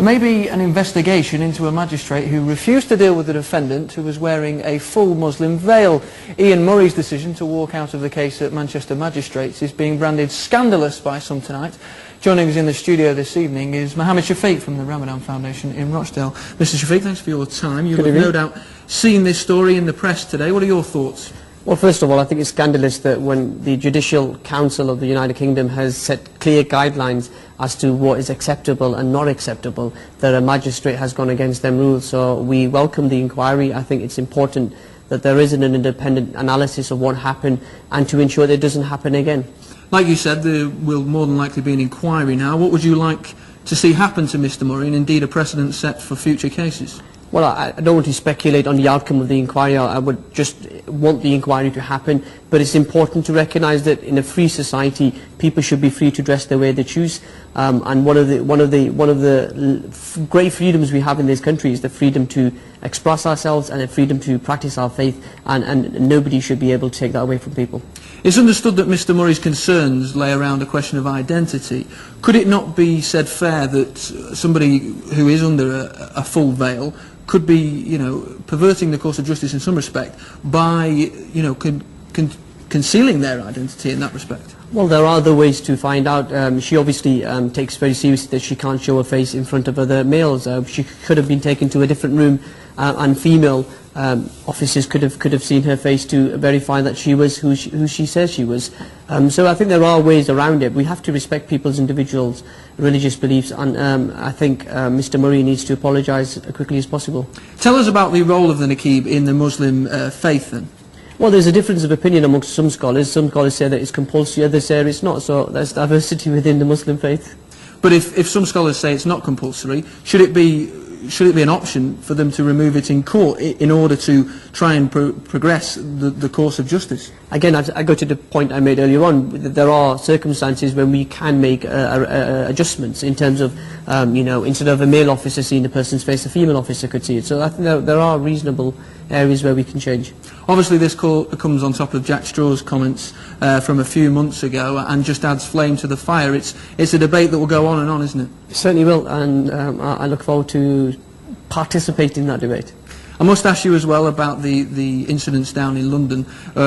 There may be an investigation into a magistrate who refused to deal with the defendant who was wearing a full Muslim veil. Ian Murray's decision to walk out of the case at Manchester Magistrates is being branded scandalous by some tonight. Joining us in the studio this evening is Mohammed Shafiq from the Ramadhan Foundation in Rochdale. Mr. Shafiq, thanks for your time. You've no doubt seen this story in the press today. What are your thoughts? Well, first of all, I think it's scandalous that when the Judicial Council of the United Kingdom has set clear guidelines as to what is acceptable and not acceptable, that a magistrate has gone against them rules. So we welcome the inquiry. I think it's important that there is an independent analysis of what happened and to ensure that it doesn't happen again. Like you said, there will more than likely be an inquiry now. What would you like to see happen to Mr. Murray, and indeed a precedent set for future cases? Well, I don't want to speculate on the outcome of the inquiry. I would just want the inquiry to happen. But it's important to recognise that in a free society, people should be free to dress the way they choose. And one of the great freedoms we have in this country is the freedom to express ourselves and the freedom to practice our faith. And nobody should be able to take that away from people. It's understood that Mr. Murray's concerns lay around a question of identity. Could it not be said fair that somebody who is under a full veil could be, perverting the course of justice in some respect by, concealing their identity in that respect? Well, there are other ways to find out. She obviously takes very seriously that she can't show her face in front of other males. She could have been taken to a different room, and female officers could have seen her face to verify that she was who she says she was. So I think there are ways around it. We have to respect people's individuals' religious beliefs, and I think Mr. Murray needs to apologise as quickly as possible. Tell us about the role of the niqab in the Muslim faith then. Well, there's a difference of opinion amongst some scholars. Some scholars say that it's compulsory, others say it's not, so there's diversity within the Muslim faith. But if some scholars say it's not compulsory, should it be an option for them to remove it in court in order to try and progress the course of justice? Again, I go to the point I made earlier on. There are circumstances when we can make adjustments in terms of, instead of a male officer seeing the person's face, a female officer could see it. So I think there are reasonable areas where we can change. Obviously this comes on top of Jack Straw's comments from a few months ago and just adds flame to the fire. It's a debate that will go on and on, isn't it? It certainly will, and I look forward to participating in that debate. I must ask you as well about the incidents down in London.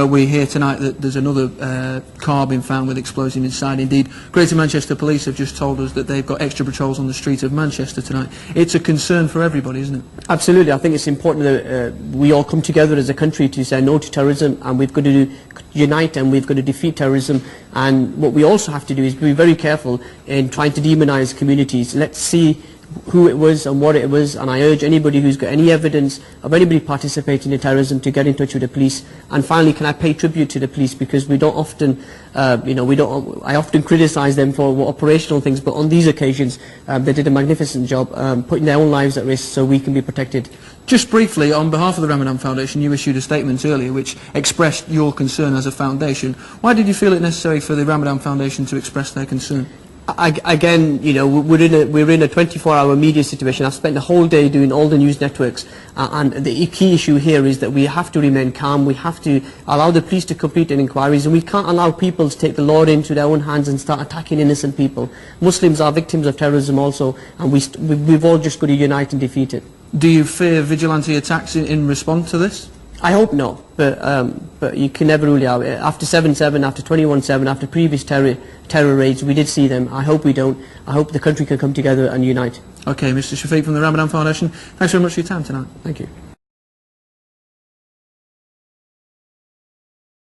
We hear tonight that there's another car being found with explosive inside. Indeed, Greater Manchester Police have just told us that they've got extra patrols on the street of Manchester tonight. It's a concern for everybody, isn't it? Absolutely. I think it's important that we all come together as a country to say no to terrorism, and we've got to unite and we've got to defeat terrorism. And what we also have to do is be very careful in trying to demonise communities. Let's see who it was and what it was, and I urge anybody who's got any evidence of anybody participating in terrorism to get in touch with the police. And finally, can I pay tribute to the police, because we don't often, I often criticise them for operational things, but on these occasions they did a magnificent job putting their own lives at risk so we can be protected. Just briefly, on behalf of the Ramadhan Foundation, you issued a statement earlier which expressed your concern as a foundation. Why did you feel it necessary for the Ramadhan Foundation to express their concern? Again, we're in a 24-hour media situation. I've spent the whole day doing all the news networks, and the key issue here is that we have to remain calm. We have to allow the police to complete their inquiries, and we can't allow people to take the law into their own hands and start attacking innocent people. Muslims are victims of terrorism also, and we've all just got to unite and defeat it. Do you fear vigilante attacks in response to this? I hope not, but you can never rule it out. After 7/7, after 21/7, after previous terror raids, we did see them. I hope we don't. I hope the country can come together and unite. Okay, Mr. Shafiq from the Ramadhan Foundation, thanks very much for your time tonight. Thank you.